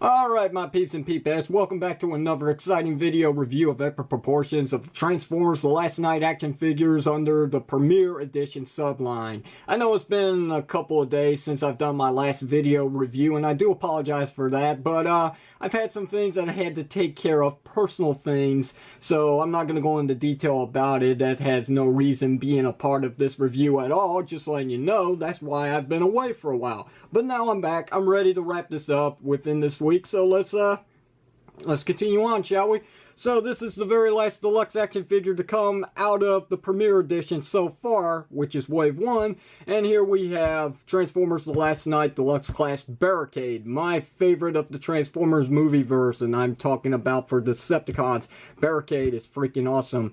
Alright, my peeps and peepettes, welcome back to another exciting video review of epic proportions of Transformers The Last Knight action figures under the Premier Edition subline. I know it's been a couple of days since I've done my last video review, and I do apologize for that, but I've had some things that I had to take care of, personal things, so I'm not going to go into detail about it. That has no reason being a part of this review at all, just letting you know that's why I've been away for a while. But now I'm back, I'm ready to wrap this up within this week, so let's continue on, shall we? So this is the very last deluxe action figure to come out of the Premier Edition so far, which is Wave 1. And here we have Transformers The Last Knight Deluxe Class Barricade, my favorite of the Transformers movieverse, and I'm talking about for Decepticons. Barricade is freaking awesome.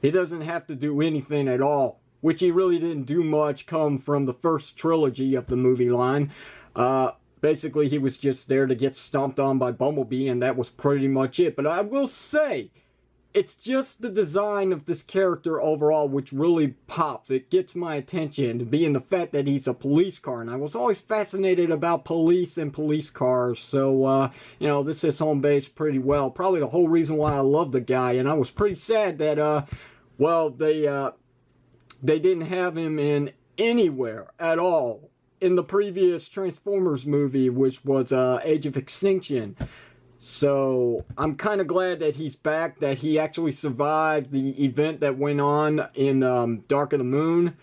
He doesn't have to do anything at all, which he really didn't do much come from the first trilogy of the movie line. Basically, he was just there to get stomped on by Bumblebee, and that was pretty much it. But I will say, it's just the design of this character overall which really pops. It gets my attention, being the fact that he's a police car. And I was always fascinated about police and police cars. So, you know, this is home base pretty well. Probably the whole reason why I love the guy. And I was pretty sad that, well, they didn't have him in anywhere at all in the previous Transformers movie, which was Age of Extinction. So I'm kind of glad that he's back, that he actually survived the event that went on in Dark of the Moon.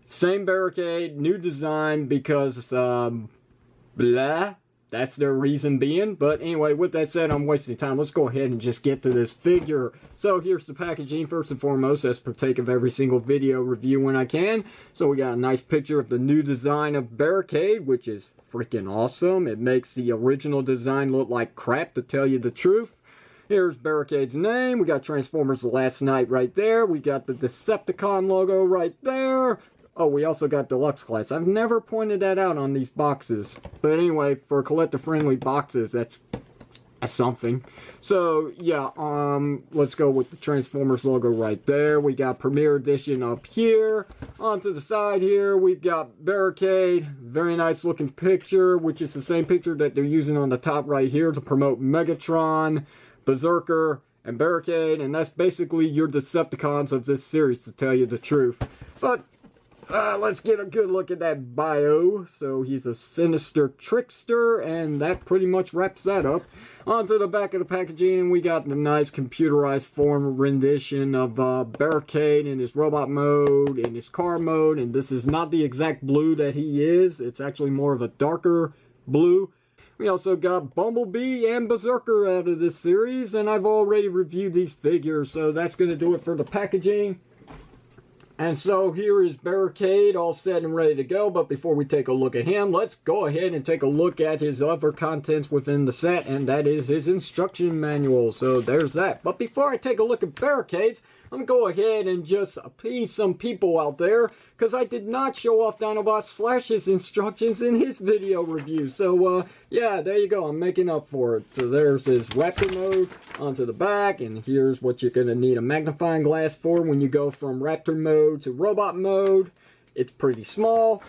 Same Barricade, new design, because blah, that's their reason being. But anyway, with that said, I'm wasting time. Let's go ahead and just get to this figure. So here's the packaging. First and foremost, as partake of every single video review when I can. So we got a nice picture of the new design of Barricade, which is freaking awesome. It makes the original design look like crap, to tell you the truth. Here's Barricade's name. We got Transformers The Last Knight right there. We got the Decepticon logo right there. Oh, we also got Deluxe Class. I've never pointed that out on these boxes. But anyway, for collector-friendly boxes, that's something. So, yeah, let's go with the Transformers logo right there. We got Premier Edition up here. On to the side here, we've got Barricade. Very nice looking picture, which is the same picture that they're using on the top right here to promote Megatron, Berserker, and Barricade. And that's basically your Decepticons of this series, to tell you the truth. But let's get a good look at that bio. So he's a sinister trickster, and that pretty much wraps that up. Onto the back of the packaging, and we got the nice computerized form rendition of Barricade in his robot mode, in his car mode, and this is not the exact blue that he is. It's actually more of a darker blue. We also got Bumblebee and Berserker out of this series, and I've already reviewed these figures, so that's going to do it for the packaging. And so here is Barricade all set and ready to go, but before we take a look at him, let's go ahead and take a look at his other contents within the set, and that is his instruction manual. So there's that. But before I take a look at Barricades, I'm going to go ahead and just appease some people out there, because I did not show off Dinobot Slash's instructions in his video review. So, yeah, there you go. I'm making up for it. So there's his Raptor mode onto the back, and here's what you're going to need a magnifying glass for when you go from Raptor mode to robot mode. It's pretty small.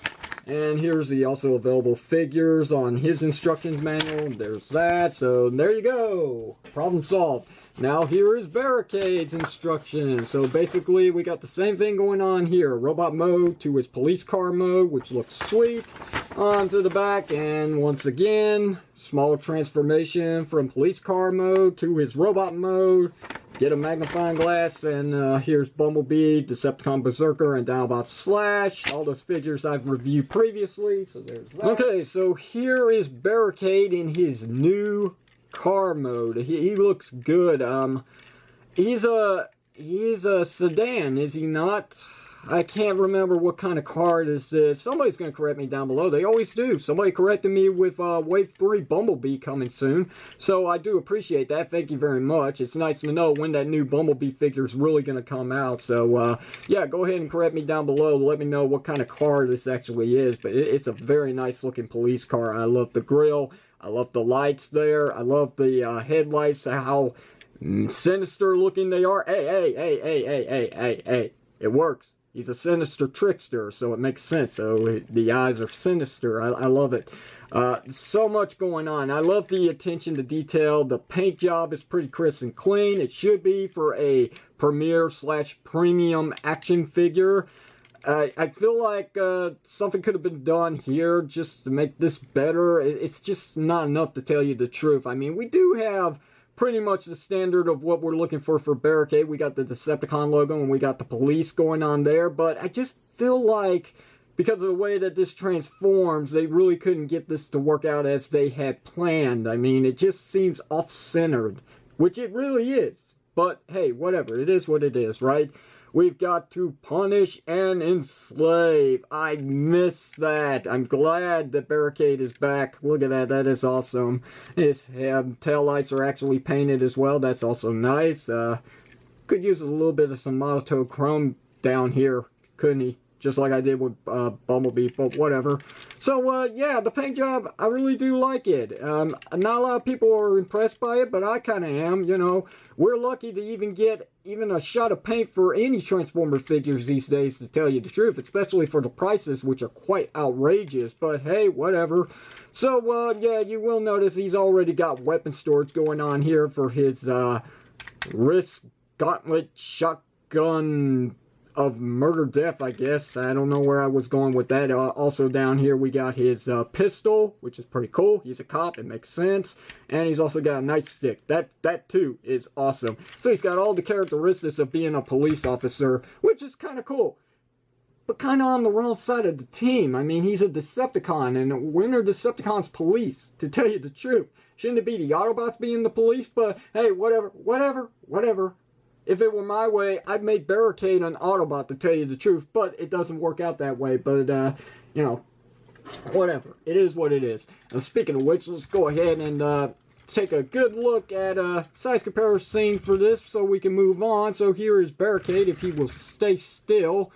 And here's the also available figures on his instructions manual. There's that. So there you go. Problem solved. Now here is Barricade's instructions. So basically we got the same thing going on here. Robot mode to his police car mode, which looks sweet. Onto the back, and once again, small transformation from police car mode to his robot mode. Get a magnifying glass, and here's Bumblebee, Decepticon Berserker, and Dinobot Slash. All those figures I've reviewed previously, so there's that. Okay, so here is Barricade in his new car mode. He looks good. He's a sedan, is he not? I can't remember what kind of car this is. Somebody's going to correct me down below. They always do. Somebody corrected me with Wave 3 Bumblebee coming soon. So I do appreciate that. Thank you very much. It's nice to know when that new Bumblebee figure is really going to come out. So, yeah, go ahead and correct me down below. Let me know what kind of car this actually is. But it's a very nice looking police car. I love the grille. I love the lights there. I love the headlights, how sinister looking they are. Hey. It works. He's a sinister trickster, so it makes sense. So the eyes are sinister. I love it. So much going on. I love the attention to detail. The paint job is pretty crisp and clean. It should be for a premier / premium action figure. I feel like something could have been done here just to make this better. It's just not enough, to tell you the truth. I mean, we do have pretty much the standard of what we're looking for Barricade. We got the Decepticon logo and we got the police going on there, but I just feel like because of the way that this transforms, they really couldn't get this to work out as they had planned. I mean, it just seems off-centered, which it really is. But hey, whatever, it is what it is, right? We've got to punish and enslave. I miss that. I'm glad that Barricade is back. Look at that. That is awesome. His tail lights are actually painted as well. That's also nice. Could use a little bit of some monochrome down here, couldn't he? Just like I did with Bumblebee, but whatever. So, yeah, the paint job, I really do like it. Not a lot of people are impressed by it, but I kind of am, you know. We're lucky to even get a shot of paint for any Transformer figures these days, to tell you the truth, especially for the prices, which are quite outrageous. But, hey, whatever. So, yeah, you will notice he's already got weapon storage going on here for his wrist gauntlet shotgun of murder death, I guess. I don't know where I was going with that. Also down here we got his pistol, which is pretty cool. He's a cop, it makes sense. And he's also got a nightstick. That too is awesome. So he's got all the characteristics of being a police officer, which is kind of cool. But kind of on the wrong side of the team. I mean, he's a Decepticon, and when are Decepticons police, to tell you the truth? Shouldn't it be the Autobots being the police? But hey, whatever. If it were my way, I'd make Barricade an Autobot, to tell you the truth. But it doesn't work out that way. But, you know, whatever. It is what it is. And speaking of which, let's go ahead and take a good look at a size comparison for this so we can move on. So here is Barricade, if he will stay still,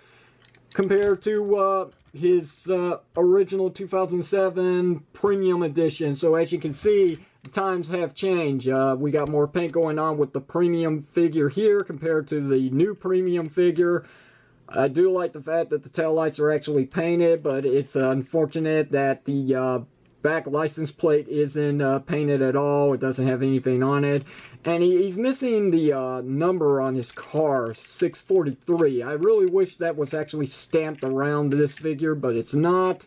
compared to his original 2007 Premium Edition. So as you can see, the times have changed. We got more paint going on with the premium figure here compared to the new premium figure. I do like the fact that the tail lights are actually painted, but it's unfortunate that the back license plate isn't painted at all. It doesn't have anything on it. And he's missing the number on his car, 643. I really wish that was actually stamped around this figure, but it's not.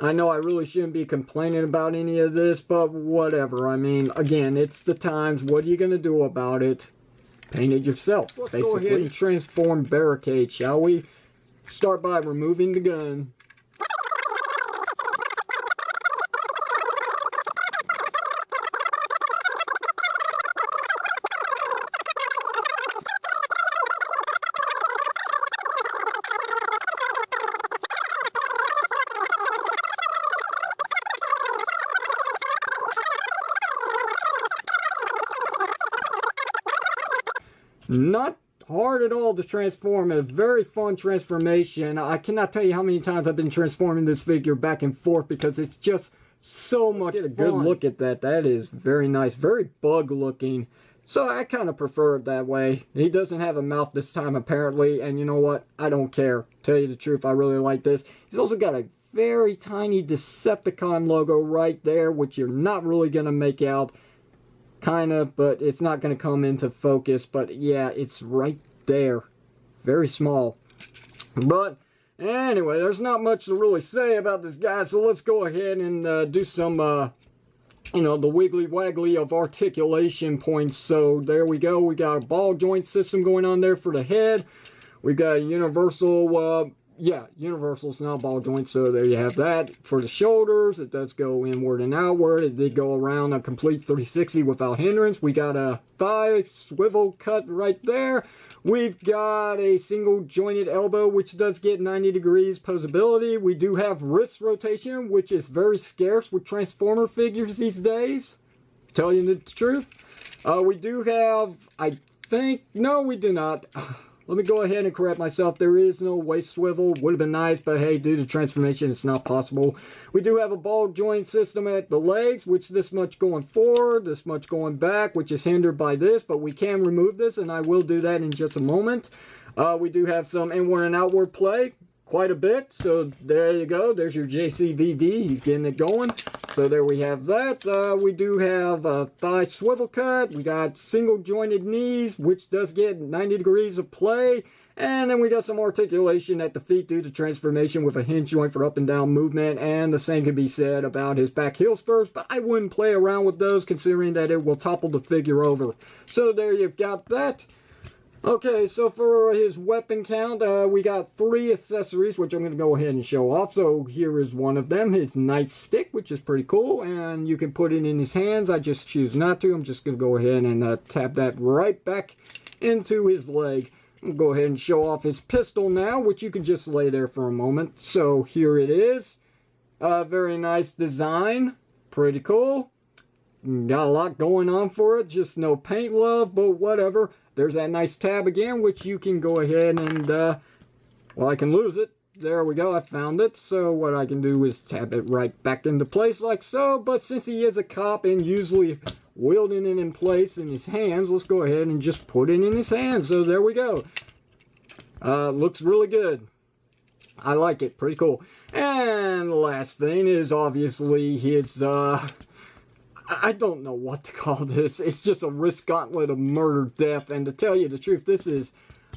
I know I really shouldn't be complaining about any of this, but whatever. I mean, again, it's the times. What are you going to do about it? Paint it yourself, Let's basically. Go ahead and transform Barricade, shall we? Start by removing the gun. Not hard at all to transform. A very fun transformation. I cannot tell you how many times I've been transforming this figure back and forth because it's just so much fun. Get a good look at that. That is very nice. Very bug looking. So I kind of prefer it that way. He doesn't have a mouth this time apparently. And you know what? I don't care. Tell you the truth, I really like this. He's also got a very tiny Decepticon logo right there, which you're not really going to make out. Kind of, but it's not going to come into focus. But yeah, it's right there. Very small. But anyway, there's not much to really say about this guy. So let's go ahead and do some, you know, the wiggly waggly of articulation points. So there we go. We got a ball joint system going on there for the head. We got a universal, yeah, universal's not ball joint, so there you have that. For the shoulders, it does go inward and outward. It did go around a complete 360 without hindrance. We got a thigh swivel cut right there. We've got a single jointed elbow, which does get 90 degrees posability. We do have wrist rotation, which is very scarce with Transformer figures these days. Tell you the truth. We do have, I think, no, we do not. Let me go ahead and correct myself. There is no waist swivel. Would have been nice, but hey, due to transformation, it's not possible. We do have a ball joint system at the legs, which this much going forward, this much going back, which is hindered by this, but we can remove this, and I will do that in just a moment. We do have some inward and outward play, quite a bit. So there you go. There's your JCVD. He's getting it going. So there we have that. We do have a thigh swivel cut. We got single jointed knees, which does get 90 degrees of play. And then we got some articulation at the feet due to transformation with a hinge joint for up and down movement. And the same can be said about his back heel spurs, but I wouldn't play around with those considering that it will topple the figure over. So there you've got that. Okay, so for his weapon count, we got 3 accessories, which I'm going to go ahead and show off. So here is one of them, his nightstick, which is pretty cool. And you can put it in his hands. I just choose not to. I'm just going to go ahead and tap that right back into his leg. I'll go ahead and show off his pistol now, which you can just lay there for a moment. So here it is. Very nice design. Pretty cool. Got a lot going on for it. Just no paint love, but whatever. There's that nice tab again, which you can go ahead and, well, I can lose it. There we go, I found it. So what I can do is tap it right back into place like so. But since he is a cop and usually wielding it in place in his hands, let's go ahead and just put it in his hands. So there we go. Looks really good. I like it, pretty cool. And the last thing is obviously his, I don't know what to call this. It's just a wrist gauntlet of murder death. And to tell you the truth, this is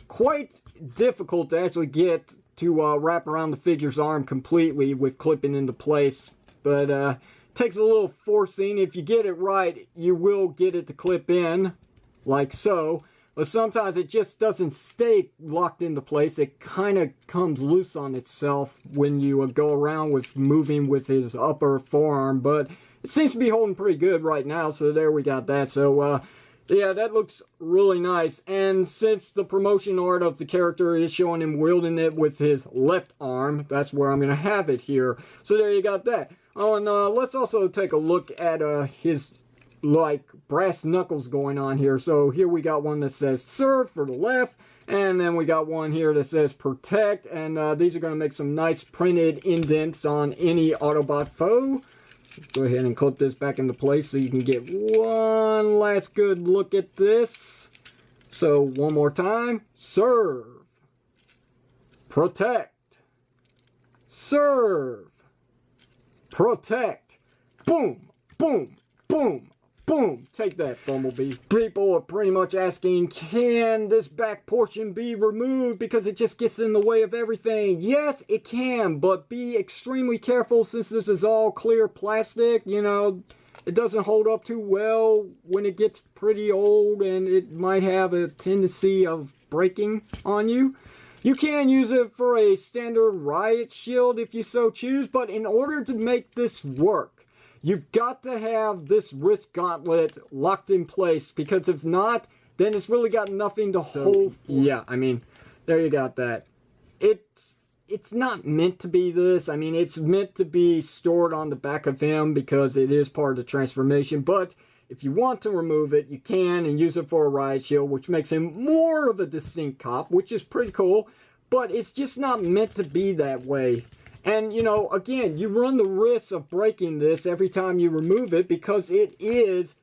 quite difficult to actually get to wrap around the figure's arm completely with clipping into place. But takes a little forcing. If you get it right, you will get it to clip in like so. But sometimes it just doesn't stay locked into place. It kind of comes loose on itself when you go around with moving with his upper forearm. But it seems to be holding pretty good right now, so there we got that. So, yeah, that looks really nice. And since the promotion art of the character is showing him wielding it with his left arm, that's where I'm going to have it here. So there you got that. Oh, and let's also take a look at his, like, brass knuckles going on here. So here we got one that says serve for the left. And then we got one here that says protect. And these are going to make some nice printed indents on any Autobot foe. Go ahead and clip this back into place so you can get one last good look at this. So one more time. Serve. Protect. Serve. Protect. Boom. Boom. Boom. Boom. Take that, Bumblebee. People are pretty much asking, can this back portion be removed because it just gets in the way of everything? Yes, it can, but be extremely careful since this is all clear plastic. You know, it doesn't hold up too well when it gets pretty old and it might have a tendency of breaking on you. You can use it for a standard riot shield if you so choose, but in order to make this work, you've got to have this wrist gauntlet locked in place, because if not, then it's really got nothing to hold. Yeah, I mean, there you got that. It's not meant to be this. I mean, it's meant to be stored on the back of him because it is part of the transformation. But if you want to remove it, you can and use it for a riot shield, which makes him more of a distinct cop, which is pretty cool. But it's just not meant to be that way. And, you know, again, you run the risk of breaking this every time you remove it because it is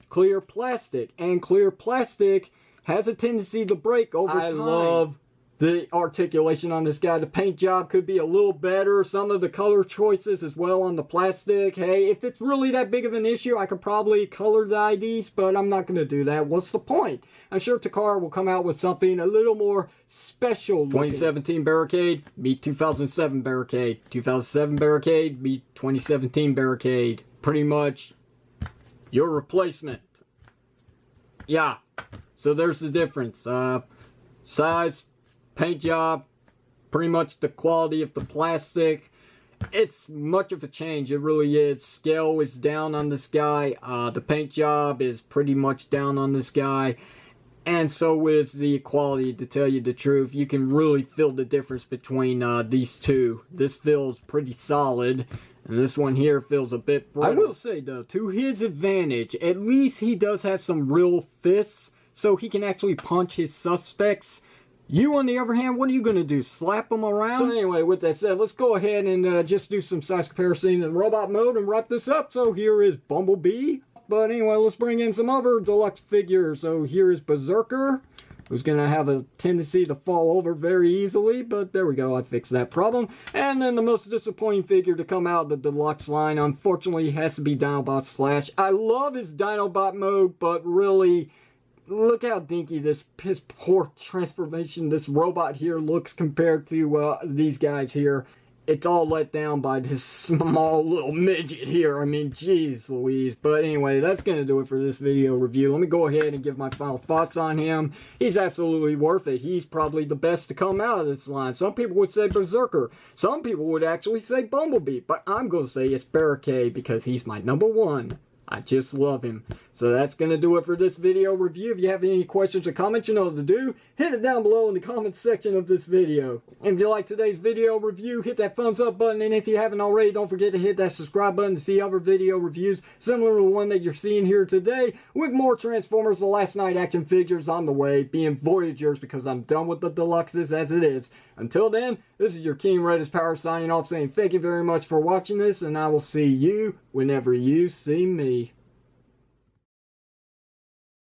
clear plastic. And clear plastic has a tendency to break over time. I love the articulation on this guy. The paint job could be a little better. Some of the color choices as well on the plastic. Hey, if it's really that big of an issue, I could probably color the IDs, but I'm not going to do that. What's the point? I'm sure Takara will come out with something a little more special looking. 2017 Barricade, meet 2007 Barricade. 2007 Barricade, meet 2017 Barricade. Pretty much your replacement. Yeah, so there's the difference. Size, paint job, pretty much the quality of the plastic. It's much of a change, it really is. Scale is down on this guy. The paint job is pretty much down on this guy. And so is the quality, to tell you the truth. You can really feel the difference between these two. This feels pretty solid, and this one here feels a bit brittle. I will say, though, to his advantage, at least he does have some real fists, so he can actually punch his suspects. You, on the other hand, what are you going to do? Slap them around? So anyway, with that said, let's go ahead and just do some size comparison in robot mode and wrap this up. So here is Bumblebee. But anyway, let's bring in some other deluxe figures. So here is Berserker. was going to have a tendency to fall over very easily, but there we go, I fixed that problem. And then the most disappointing figure to come out of the Deluxe line, unfortunately, has to be Dinobot Slash. I love his Dinobot mode, but really, look how dinky his poor transformation, this robot here looks compared to these guys here. It's all let down by this small little midget here. I mean, jeez Louise. But anyway, that's going to do it for this video review. Let me go ahead and give my final thoughts on him. He's absolutely worth it. He's probably the best to come out of this line. Some people would say Berserker. Some people would actually say Bumblebee. But I'm going to say it's Barricade because he's my #1. I just love him. So that's going to do it for this video review. If you have any questions or comments, you know what to do. Hit it down below in the comments section of this video. And if you like today's video review, hit that thumbs up button. And if you haven't already, don't forget to hit that subscribe button to see other video reviews similar to the one that you're seeing here today, with more Transformers The Last Night action figures on the way, being Voyagers, because I'm done with the Deluxes as it is. Until then, this is your King Redis Power signing off, saying thank you very much for watching this, and I will see you whenever you see me.